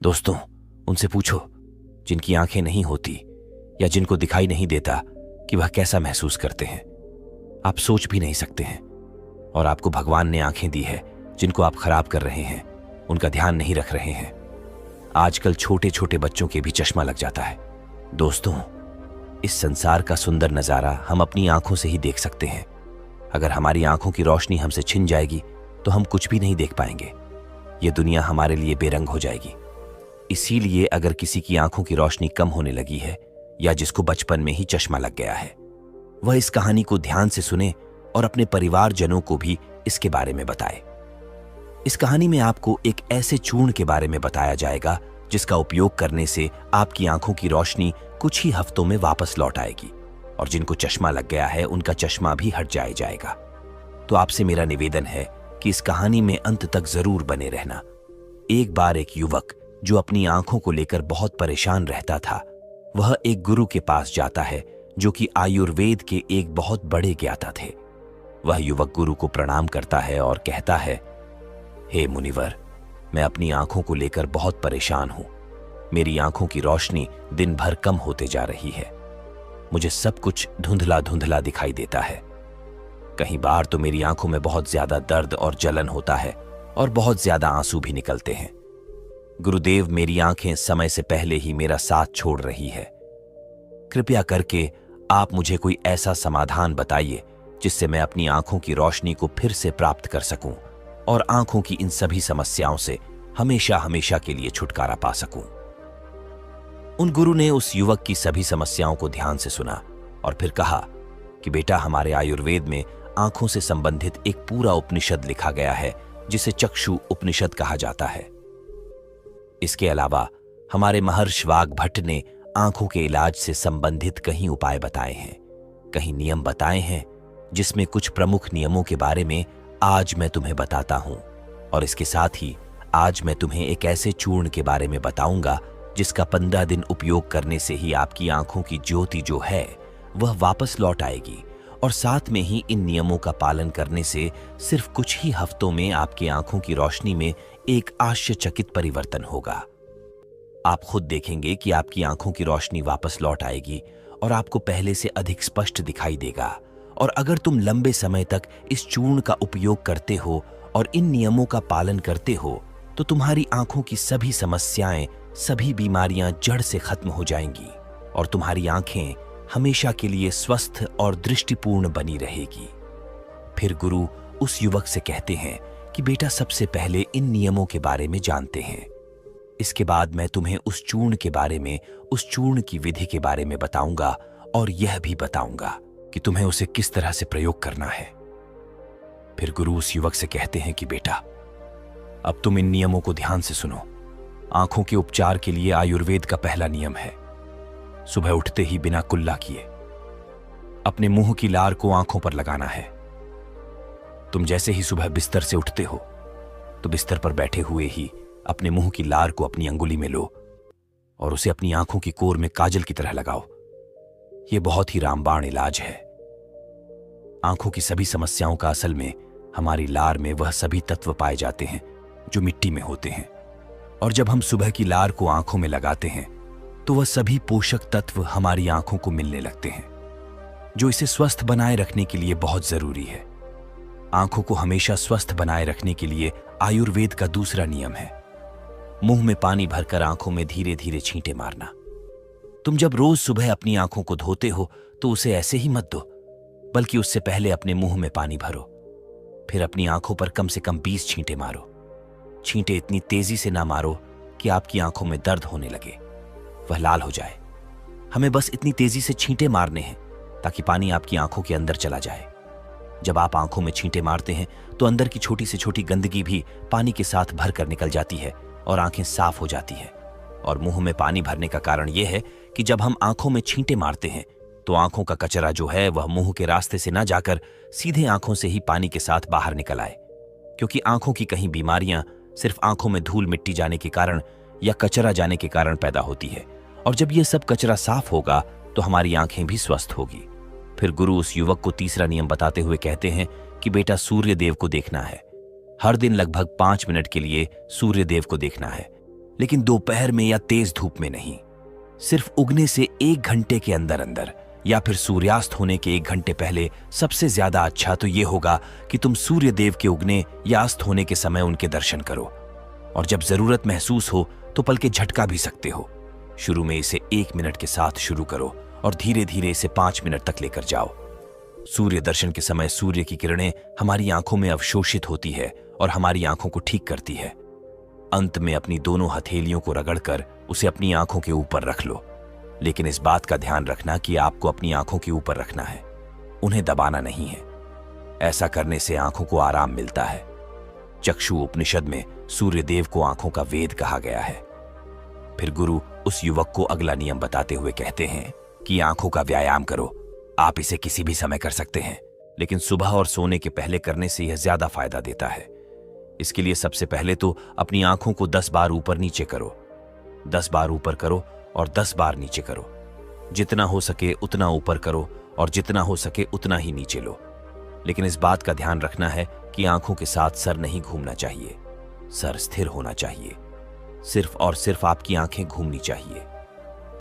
दोस्तों, उनसे पूछो जिनकी आंखें नहीं होती या जिनको दिखाई नहीं देता कि वह कैसा महसूस करते हैं। आप सोच भी नहीं सकते हैं। और आपको भगवान ने आंखें दी है जिनको आप खराब कर रहे हैं, उनका ध्यान नहीं रख रहे हैं। आजकल छोटे छोटे बच्चों के भी चश्मा लग जाता है। दोस्तों, इस संसार का सुंदर नजारा हम अपनी आंखों से ही देख सकते हैं। अगर हमारी आंखों की रोशनी हमसे छिन जाएगी तो हम कुछ भी नहीं देख पाएंगे। ये दुनिया हमारे लिए बेरंग हो जाएगी। इसीलिए अगर किसी की आंखों की रोशनी कम होने लगी है या जिसको बचपन में ही चश्मा लग गया है, वह इस कहानी को ध्यान से सुने और अपने परिवारजनों को भी इसके बारे में बताए। इस कहानी में आपको एक ऐसे चूर्ण के बारे में बताया जाएगा जिसका उपयोग करने से आपकी आंखों की रोशनी कुछ ही हफ्तों में वापस लौट आएगी और जिनको चश्मा लग गया है उनका चश्मा भी हट जाएगा। तो आपसे मेरा निवेदन है कि इस कहानी में अंत तक जरूर बने रहना। एक बार एक युवक जो अपनी आंखों को लेकर बहुत परेशान रहता था, वह एक गुरु के पास जाता है जो कि आयुर्वेद के एक बहुत बड़े ज्ञाता थे। वह युवक गुरु को प्रणाम करता है और कहता है, हे मुनिवर, मैं अपनी आंखों को लेकर बहुत परेशान हूं। मेरी आंखों की रोशनी दिन भर कम होते जा रही है। मुझे सब कुछ धुंधला धुंधला दिखाई देता है। कहीं बार तो मेरी आंखों में बहुत ज्यादा दर्द और जलन होता है और बहुत ज्यादा आंसू भी निकलते हैं। गुरुदेव, मेरी आंखें समय से पहले ही मेरा साथ छोड़ रही है। कृपया करके आप मुझे कोई ऐसा समाधान बताइए जिससे मैं अपनी आंखों की रोशनी को फिर से प्राप्त कर सकूं और आंखों की इन सभी समस्याओं से हमेशा हमेशा के लिए छुटकारा पा सकूं। उन गुरु ने उस युवक की सभी समस्याओं को ध्यान से सुना और फिर कहा कि बेटा, हमारे आयुर्वेद में आंखों से संबंधित एक पूरा उपनिषद लिखा गया है जिसे चक्षु उपनिषद कहा जाता है। इसके अलावा हमारे महर्षि वाग्भट ने आंखों के इलाज से संबंधित कई उपाय बताए हैं, कई नियम बताए हैं, जिसमें कुछ प्रमुख नियमों के बारे में आज मैं तुम्हें बताता हूं। और इसके साथ ही आज मैं तुम्हें एक ऐसे चूर्ण के बारे में बताऊंगा जिसका 15 दिन उपयोग करने से ही आपकी आंखों की ज्योति जो है वह वापस लौट आएगी। और साथ में ही इन नियमों का पालन करने से सिर्फ कुछ ही हफ्तों में आपकी आंखों की रोशनी में एक आश्चर्यचकित परिवर्तन होगा। आप खुद देखेंगे कि आपकी आंखों की रोशनी वापस लौट आएगी और आपको पहले से अधिक स्पष्ट दिखाई देगा। और अगर तुम लंबे समय तक इस चूर्ण का उपयोग करते हो और इन नियमों का पालन करते हो तो तुम्हारी आंखों की सभी समस्याएं, सभी बीमारियां जड़ से खत्म हो जाएंगी और तुम्हारी आंखें हमेशा के लिए स्वस्थ और दृष्टिपूर्ण बनी रहेगी। फिर गुरु उस युवक से कहते हैं कि बेटा, सबसे पहले इन नियमों के बारे में जानते हैं। इसके बाद मैं तुम्हें उस चूर्ण के बारे में, उस चूर्ण की विधि के बारे में बताऊंगा और यह भी बताऊंगा कि तुम्हें उसे किस तरह से प्रयोग करना है। फिर गुरु उस युवक से कहते हैं कि बेटा, अब तुम इन नियमों को ध्यान से सुनो। आंखों के उपचार के लिए आयुर्वेद का पहला नियम है, सुबह उठते ही बिना कुल्ला किए अपने मुंह की लार को आंखों पर लगाना है। तुम जैसे ही सुबह बिस्तर से उठते हो तो बिस्तर पर बैठे हुए ही अपने मुंह की लार को अपनी अंगुली में लो और उसे अपनी आंखों की कोर में काजल की तरह लगाओ। यह बहुत ही रामबाण इलाज है। आंखों की सभी समस्याओं का असल में हमारी लार में वह सभी तत्व पाए जाते हैं जो मिट्टी में होते हैं। और जब हम सुबह की लार को आंखों में लगाते हैं तो वह सभी पोषक तत्व हमारी आंखों को मिलने लगते हैं, जो इसे स्वस्थ बनाए रखने के लिए बहुत जरूरी है। आंखों को हमेशा स्वस्थ बनाए रखने के लिए आयुर्वेद का दूसरा नियम है, मुंह में पानी भरकर आंखों में धीरे धीरे छींटे मारना। तुम जब रोज सुबह अपनी आंखों को धोते हो तो उसे ऐसे ही मत धो, बल्कि उससे पहले अपने मुंह में पानी भरो। फिर अपनी आंखों पर कम से कम 20 छींटे मारो। छींटे इतनी तेजी से ना मारो कि आपकी आंखों में दर्द होने लगे, वह लाल हो जाए। हमें बस इतनी तेजी से छींटे मारने हैं ताकि पानी आपकी आंखों के अंदर चला जाए। जब आप आंखों में छींटे मारते हैं तो अंदर की छोटी से छोटी गंदगी भी पानी के साथ भर कर निकल जाती है और आंखें साफ हो जाती हैं। और मुंह में पानी भरने का कारण यह है कि जब हम आंखों में छींटे मारते हैं तो आंखों का कचरा जो है वह मुंह के रास्ते से ना जाकर सीधे आंखों से ही पानी के साथ बाहर निकल आए, क्योंकि आंखों की कहीं बीमारियां सिर्फ आंखों में धूल मिट्टी जाने के कारण या कचरा जाने के कारण पैदा होती है। और जब यह सब कचरा साफ होगा तो हमारी आंखें भी स्वस्थ होगी। फिर गुरु उस युवक को तीसरा नियम बताते हुए कहते हैं कि बेटा, सूर्य देव को देखना है। हर दिन लगभग 5 मिनट के लिए सूर्य देव को देखना है, लेकिन दोपहर में या तेज धूप में नहीं। सिर्फ उगने से 1 घंटे के अंदर अंदर या फिर सूर्यास्त होने के 1 घंटे पहले सबसे ज्यादा अच्छा तो ये होगा कि तुम सूर्य देव के उगने या अस्त होने के समय उनके दर्शन करो। और जब जरूरत महसूस हो तो पल के झटका भी सकते हो। शुरू में इसे 1 मिनट के साथ शुरू करो और धीरे धीरे इसे 5 मिनट तक लेकर जाओ। सूर्य दर्शन के समय सूर्य की किरणें हमारी आंखों में अवशोषित होती है और हमारी आंखों को ठीक करती है। अंत में अपनी दोनों हथेलियों को रगड़कर उसे अपनी आंखों के ऊपर रख लो, लेकिन इस बात का ध्यान रखना कि आपको अपनी आंखों के ऊपर रखना है, उन्हें दबाना नहीं है। ऐसा करने से आंखों को आराम मिलता है। चक्षु उपनिषद में सूर्य देव को आंखों का वेद कहा गया है। फिर गुरु उस युवक को अगला नियम बताते हुए कहते हैं कि आंखों का व्यायाम करो। आप इसे किसी भी समय कर सकते हैं, लेकिन सुबह और सोने के पहले करने से यह ज्यादा फायदा देता है। इसके लिए सबसे पहले तो अपनी आंखों को 10 बार ऊपर नीचे करो। 10 बार ऊपर करो और 10 बार नीचे करो। जितना हो सके उतना ऊपर करो और जितना हो सके उतना ही नीचे लो। लेकिन इस बात का ध्यान रखना है कि आंखों के साथ सर नहीं घूमना चाहिए। सर स्थिर होना चाहिए। सिर्फ और सिर्फ आपकी आंखें घूमनी चाहिए।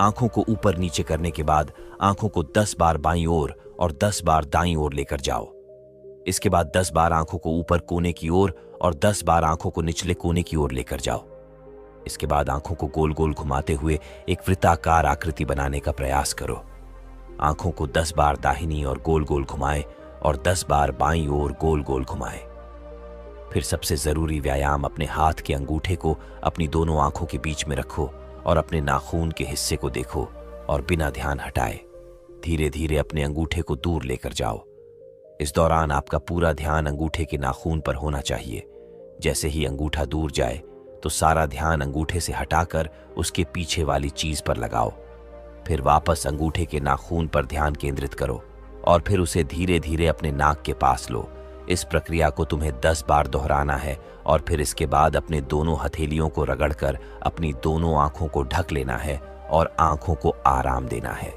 आंखों को ऊपर नीचे करने के बाद आंखों को 10 बार बाईं ओर और 10 बार दाईं ओर लेकर जाओ। इसके बाद 10 बार आंखों को ऊपर कोने की ओर और 10 बार आंखों को निचले कोने की ओर लेकर जाओ। इसके बाद आंखों को गोल गोल घुमाते हुए एक वृत्ताकार आकृति बनाने का प्रयास करो। आंखों को 10 बार दाहिनी और गोल गोल घुमाएं और 10 बार बाईं ओर गोल गोल घुमाएं। फिर सबसे जरूरी व्यायाम, अपने हाथ के अंगूठे को अपनी दोनों आंखों के बीच में रखो और अपने नाखून के हिस्से को देखो और बिना ध्यान हटाए धीरे धीरे अपने अंगूठे को दूर लेकर जाओ। इस दौरान आपका पूरा ध्यान अंगूठे के नाखून पर होना चाहिए। जैसे ही अंगूठा दूर जाए तो सारा ध्यान अंगूठे से हटाकर उसके पीछे वाली चीज पर लगाओ। फिर वापस अंगूठे के नाखून पर ध्यान केंद्रित करो और फिर उसे धीरे धीरे अपने नाक के पास लो। इस प्रक्रिया को तुम्हें 10 बार दोहराना है और फिर इसके बाद अपने दोनों हथेलियों को रगड़कर अपनी दोनों आंखों को ढक लेना है और आंखों को आराम देना है।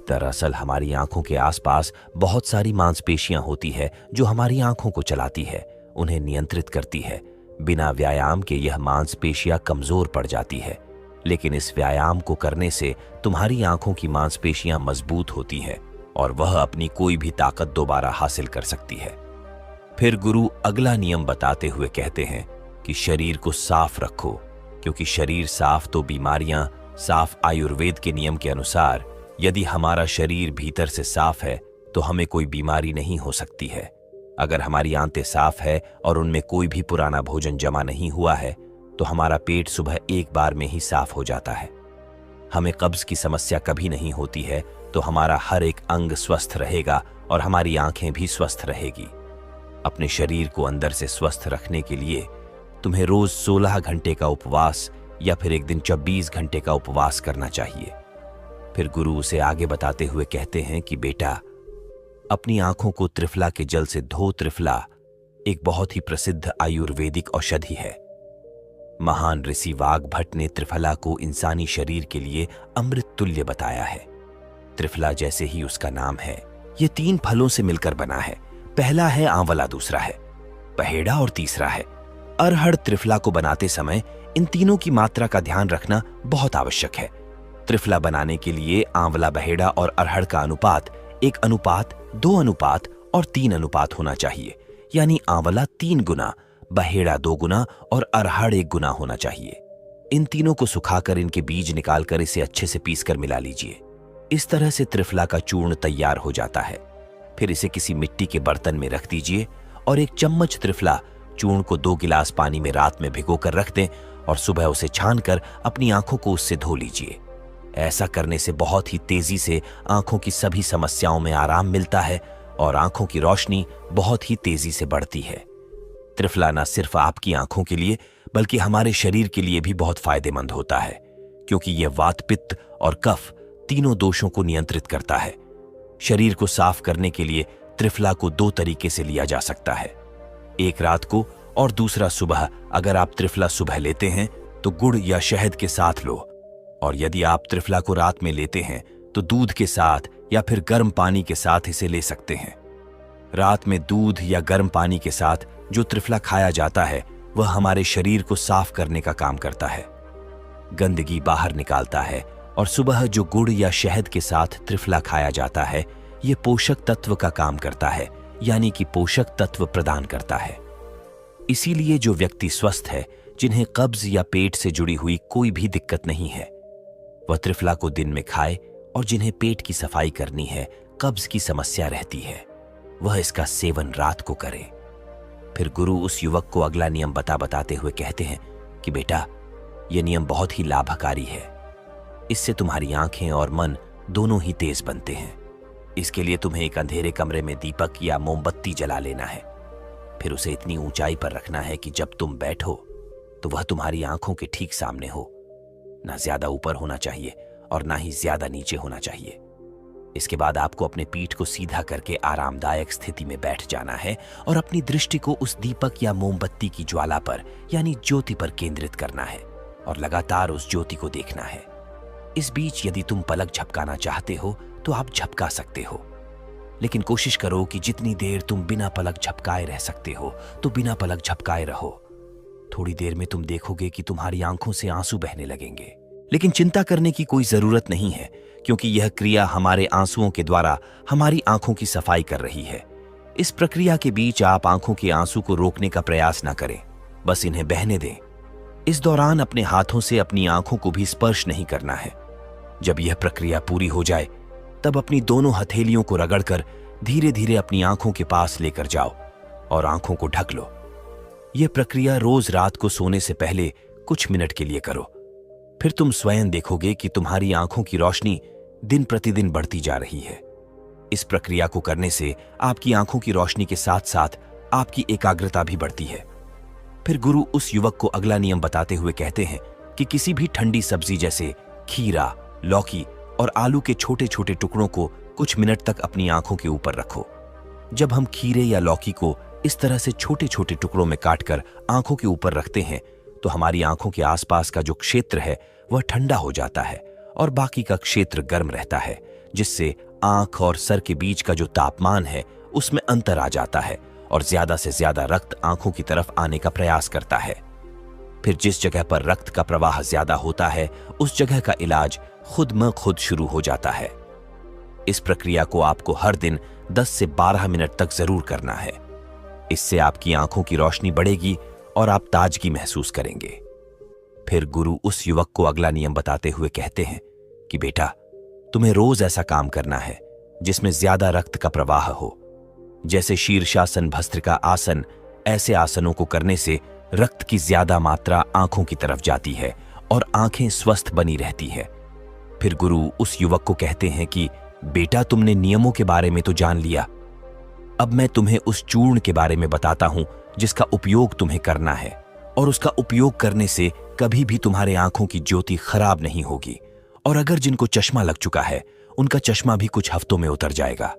दरअसल हमारी आंखों के आसपास बहुत सारी मांसपेशियां होती है जो हमारी आंखों को चलाती है, उन्हें नियंत्रित करती है। बिना व्यायाम के यह मांसपेशियां कमजोर पड़ जाती है, लेकिन इस व्यायाम को करने से तुम्हारी आंखों की मांसपेशियां मजबूत होती है और वह अपनी कोई भी ताकत दोबारा हासिल कर सकती है। फिर गुरु अगला नियम बताते हुए कहते हैं कि शरीर को साफ रखो, क्योंकि शरीर साफ तो बीमारियां साफ। आयुर्वेद के नियम के अनुसार यदि हमारा शरीर भीतर से साफ है तो हमें कोई बीमारी नहीं हो सकती है। अगर हमारी आंतें साफ है और उनमें कोई भी पुराना भोजन जमा नहीं हुआ है तो हमारा पेट सुबह एक बार में ही साफ हो जाता है। हमें कब्ज की समस्या कभी नहीं होती है, तो हमारा हर एक अंग स्वस्थ रहेगा और हमारी आंखें भी स्वस्थ रहेगी। अपने शरीर को अंदर से स्वस्थ रखने के लिए तुम्हें रोज 16 घंटे का उपवास या फिर एक दिन 24 घंटे का उपवास करना चाहिए। फिर गुरु उसे आगे बताते हुए कहते हैं कि बेटा, अपनी आंखों को त्रिफला के जल से धो। त्रिफला एक बहुत ही प्रसिद्ध आयुर्वेदिक औषधि है। महान ऋषि वाग्भट ने त्रिफला को इंसानी शरीर के लिए अमृत तुल्य बताया है। त्रिफला जैसे ही उसका नाम है, ये 3 फलों से मिलकर बना है। पहला है आंवला, दूसरा है पहेड़ा और तीसरा है अरहड़। त्रिफला को बनाते समय इन तीनों की मात्रा का ध्यान रखना बहुत आवश्यक है। त्रिफला बनाने के लिए आंवला, बहेड़ा और अरहड़ का अनुपात 1 अनुपात 2 अनुपात और 3 अनुपात होना चाहिए। यानी आंवला 3 गुना, बहेड़ा 2 गुना और अरहड़ 1 गुना होना चाहिए। इन तीनों को सुखाकर इनके बीज निकालकर इसे अच्छे से पीसकर मिला लीजिए। इस तरह से त्रिफला का चूर्ण तैयार हो जाता है। फिर इसे किसी मिट्टी के बर्तन में रख दीजिए और 1 चम्मच त्रिफला चूर्ण को 2 गिलास पानी में रात में भिगोकर रख दें और सुबह उसे छानकर अपनी आंखों को उससे धो लीजिए। ऐसा करने से बहुत ही तेजी से आंखों की सभी समस्याओं में आराम मिलता है और आंखों की रोशनी बहुत ही तेजी से बढ़ती है। त्रिफला न सिर्फ आपकी आंखों के लिए बल्कि हमारे शरीर के लिए भी बहुत फायदेमंद होता है, क्योंकि यह वात, पित्त और कफ तीनों दोषों को नियंत्रित करता है। शरीर को साफ करने के लिए त्रिफला को 2 तरीके से लिया जा सकता है, एक रात को और दूसरा सुबह। अगर आप त्रिफला सुबह लेते हैं तो गुड़ या शहद के साथ लो, और यदि आप त्रिफला को रात में लेते हैं तो दूध के साथ या फिर गर्म पानी के साथ इसे ले सकते हैं। रात में दूध या गर्म पानी के साथ जो त्रिफला खाया जाता है वह हमारे शरीर को साफ करने का काम करता है। गंदगी बाहर निकालता है, और सुबह जो गुड़ या शहद के साथ त्रिफला खाया जाता है ये पोषक तत्व का काम करता है, यानी कि पोषक तत्व प्रदान करता है। इसीलिए जो व्यक्ति स्वस्थ है, जिन्हें कब्ज या पेट से जुड़ी हुई कोई भी दिक्कत नहीं है, वह त्रिफला को दिन में खाए, और जिन्हें पेट की सफाई करनी है, कब्ज की समस्या रहती है, वह इसका सेवन रात को करे। फिर गुरु उस युवक को अगला नियम बताते हुए कहते हैं कि बेटा, यह नियम बहुत ही लाभकारी है। इससे तुम्हारी आंखें और मन दोनों ही तेज बनते हैं। इसके लिए तुम्हें एक अंधेरे कमरे में दीपक या मोमबत्ती जला लेना है। फिर उसे इतनी ऊंचाई पर रखना है कि जब तुम बैठो तो वह तुम्हारी आंखों के ठीक सामने हो। ना ज्यादा ऊपर होना चाहिए और ना ही ज्यादा नीचे होना चाहिए। इसके बाद आपको अपने पीठ को सीधा करके आरामदायक स्थिति में बैठ जाना है और अपनी दृष्टि को उस दीपक या मोमबत्ती की ज्वाला पर यानी ज्योति पर केंद्रित करना है और लगातार उस ज्योति को देखना है। इस बीच यदि तुम पलक झपकाना चाहते हो तो आप झपका सकते हो, लेकिन कोशिश करो कि जितनी देर तुम बिना पलक झपकाए रह सकते हो तो बिना पलक झपकाए रहो। थोड़ी देर में तुम देखोगे कि तुम्हारी आंखों से आंसू बहने लगेंगे, लेकिन चिंता करने की कोई जरूरत नहीं है, क्योंकि यह क्रिया हमारे आंसुओं के द्वारा हमारी आंखों की सफाई कर रही है। इस प्रक्रिया के बीच आप आंखों के आंसू को रोकने का प्रयास न करें, बस इन्हें बहने दें। इस दौरान अपने हाथों से अपनी आंखों को भी स्पर्श नहीं करना है। जब यह प्रक्रिया पूरी हो जाए तब अपनी दोनों हथेलियों को रगड़कर धीरे धीरे अपनी आंखों के पास लेकर जाओ और आंखों को ढक लो। यह प्रक्रिया रोज रात को सोने से पहले कुछ मिनट के लिए करो। फिर तुम स्वयं देखोगे कि तुम्हारी आंखों की रोशनी दिन प्रतिदिन बढ़ती जा रही है। इस प्रक्रिया को करने से आपकी आंखों की रोशनी के साथ साथ आपकी एकाग्रता भी बढ़ती है। फिर गुरु उस युवक को अगला नियम बताते हुए कहते हैं कि किसी भी ठंडी सब्जी जैसे खीरा, लौकी और आलू के छोटे छोटे टुकड़ों को कुछ मिनट तक अपनी आंखों के ऊपर रखो। जब हम खीरे या लौकी को इस तरह से छोटे छोटे टुकड़ों में काटकर आंखों के ऊपर रखते हैं तो हमारी आंखों के आसपास का जो क्षेत्र है वह ठंडा हो जाता है और बाकी का क्षेत्र गर्म रहता है, जिससे आंख और सर के बीच का जो तापमान है उसमें अंतर आ जाता है और ज्यादा से ज्यादा रक्त आंखों की तरफ आने का प्रयास करता है। फिर जिस जगह पर रक्त का प्रवाह ज्यादा होता है उस जगह का इलाज खुद म खुद शुरू हो जाता है। इस प्रक्रिया को आपको हर दिन 10 से 12 मिनट तक जरूर करना है। इससे आपकी आंखों की रोशनी बढ़ेगी और आप ताजगी महसूस करेंगे। फिर गुरु उस युवक को अगला नियम बताते हुए कहते हैं कि बेटा, तुम्हें रोज ऐसा काम करना है जिसमें ज्यादा रक्त का प्रवाह हो, जैसे शीर्षासन, भस्त्रिका आसन। ऐसे आसनों को करने से रक्त की ज्यादा मात्रा आंखों की तरफ जाती है और आंखें स्वस्थ बनी रहती है। फिर गुरु उस युवक को कहते हैं कि बेटा, तुमने नियमों के बारे में तो जान लिया, अब मैं तुम्हें उस चूर्ण के बारे में बताता हूं जिसका उपयोग तुम्हें करना है, और उसका उपयोग करने से कभी भी तुम्हारे आंखों की ज्योति खराब नहीं होगी, और अगर जिनको चश्मा लग चुका है उनका चश्मा भी कुछ हफ्तों में उतर जाएगा।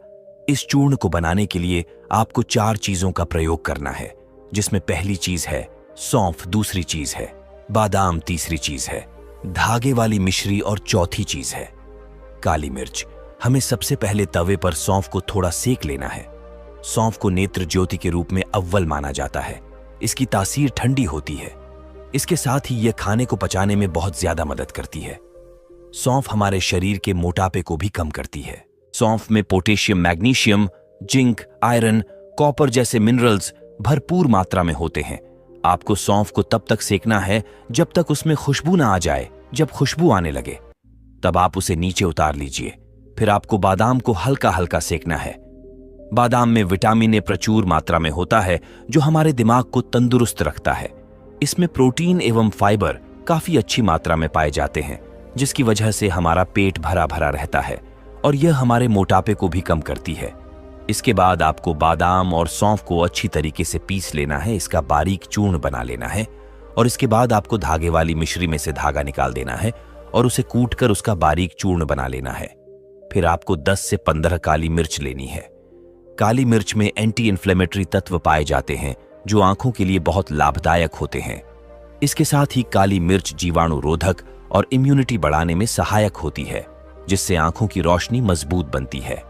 इस चूर्ण को बनाने के लिए आपको 4 चीजों का प्रयोग करना है, जिसमें पहली चीज है सौंफ, दूसरी चीज है बादाम, तीसरी चीज है धागे वाली मिश्री और चौथी चीज है काली मिर्च। हमें सबसे पहले तवे पर सौंफ को थोड़ा सेक लेना है। सौंफ को नेत्र ज्योति के रूप में अव्वल माना जाता है। इसकी तासीर ठंडी होती है। इसके साथ ही यह खाने को पचाने में बहुत ज्यादा मदद करती है। सौंफ हमारे शरीर के मोटापे को भी कम करती है। सौंफ में potassium, magnesium, zinc, iron, copper जैसे मिनरल्स भरपूर मात्रा में होते हैं। आपको सौंफ को तब तक सेकना है जब तक उसमें खुशबू ना आ जाए। जब खुशबू आने लगे तब आप उसे नीचे उतार लीजिए। फिर आपको बादाम को हल्का हल्का सेकना है। बादाम में विटामिन ए प्रचुर मात्रा में होता है जो हमारे दिमाग को तंदुरुस्त रखता है। इसमें प्रोटीन एवं फाइबर काफी अच्छी मात्रा में पाए जाते हैं, जिसकी वजह से हमारा पेट भरा भरा रहता है और यह हमारे मोटापे को भी कम करती है। इसके बाद आपको बादाम और सौंफ को अच्छी तरीके से पीस लेना है, इसका बारीक चूर्ण बना लेना है, और इसके बाद आपको धागे वाली मिश्री में से धागा निकाल देना है और उसे कूटकर उसका बारीक चूर्ण बना लेना है। फिर आपको 10 से 15 काली मिर्च लेनी है। काली मिर्च में एंटी इन्फ्लेमेटरी तत्व पाए जाते हैं जो आंखों के लिए बहुत लाभदायक होते हैं। इसके साथ ही काली मिर्च जीवाणु रोधक और इम्यूनिटी बढ़ाने में सहायक होती है, जिससे आंखों की रोशनी मजबूत बनती है।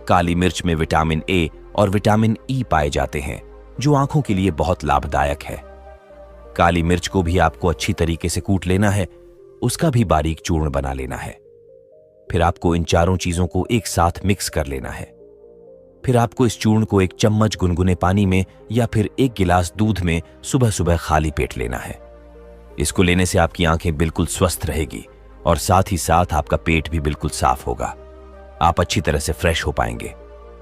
काली मिर्च में विटामिन ए और विटामिन ई पाए जाते हैं जो आंखों के लिए बहुत लाभदायक है। काली मिर्च को भी आपको अच्छी तरीके से कूट लेना है। उसका भी बारीक चूर्ण बना लेना है। फिर आपको इन चारों चीजों को एक साथ मिक्स कर लेना है। फिर आपको इस चूर्ण को एक चम्मच गुनगुने पानी में या फिर एक गिलास दूध में सुबह सुबह खाली पेट लेना है। इसको लेने से आपकी आंखें बिल्कुल स्वस्थ रहेगी और साथ ही साथ आपका पेट भी बिल्कुल साफ होगा। आप अच्छी तरह से फ्रेश हो पाएंगे।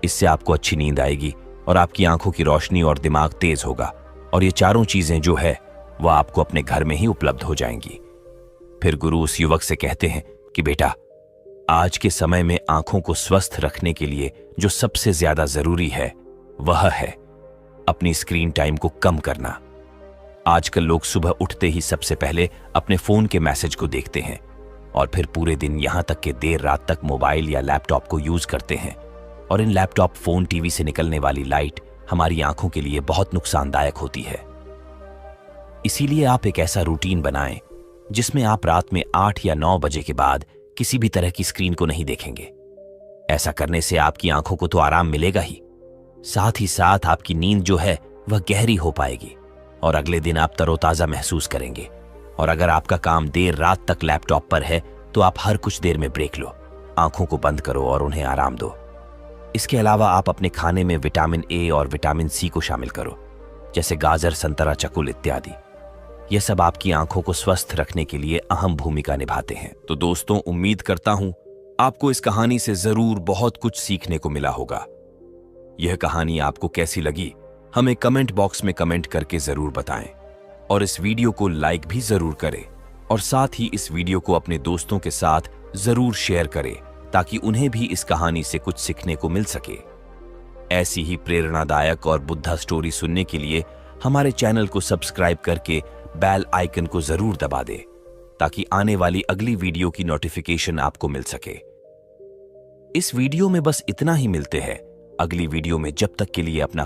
इससे आपको अच्छी नींद आएगी और आपकी आंखों की रोशनी और दिमाग तेज होगा और ये चारों चीजें जो है वह आपको अपने घर में ही उपलब्ध हो जाएंगी। फिर गुरु उस युवक से कहते हैं कि बेटा, आज के समय में आंखों को स्वस्थ रखने के लिए जो सबसे ज्यादा जरूरी है वह है अपनी स्क्रीन टाइम को कम करना। आजकल लोग सुबह उठते ही सबसे पहले अपने फोन के मैसेज को देखते हैं और फिर पूरे दिन यहां तक कि देर रात तक मोबाइल या लैपटॉप को यूज करते हैं। और इन लैपटॉप, फोन, टीवी से निकलने वाली लाइट हमारी आंखों के लिए बहुत नुकसानदायक होती है। इसीलिए आप एक ऐसा रूटीन बनाएं जिसमें आप रात में 8 या 9 बजे के बाद किसी भी तरह की स्क्रीन को नहीं देखेंगे। ऐसा करने से आपकी आंखों को तो आराम मिलेगा ही, साथ ही साथ आपकी नींद जो है वह गहरी हो पाएगी और अगले दिन आप तरोताजा महसूस करेंगे। और अगर आपका काम देर रात तक लैपटॉप पर है तो आप हर कुछ देर में ब्रेक लो, आंखों को बंद करो और उन्हें आराम दो। इसके अलावा आप अपने खाने में विटामिन ए और विटामिन सी को शामिल करो, जैसे गाजर, संतरा, चकुल इत्यादि। यह सब आपकी आंखों को स्वस्थ रखने के लिए अहम भूमिका निभाते हैं। तो दोस्तों, उम्मीद करता हूं आपको इस कहानी से जरूर बहुत कुछ सीखने को मिला होगा। यह कहानी आपको कैसी लगी हमें कमेंट बॉक्स में कमेंट करके जरूर बताएं और इस वीडियो को लाइक भी जरूर करें और साथ ही इस वीडियो को अपने दोस्तों के साथ जरूर शेयर करें ताकि उन्हें भी इस कहानी से कुछ सीखने को मिल सके। ऐसी ही प्रेरणादायक और बुद्धा स्टोरी सुनने के लिए हमारे चैनल को सब्सक्राइब करके बेल आइकन को जरूर दबा दें ताकि आने वाली अगली वीडियो की नोटिफिकेशन आपको मिल सके। इस वीडियो में बस इतना ही। मिलते हैं अगली वीडियो में। जब तक के लिए अपना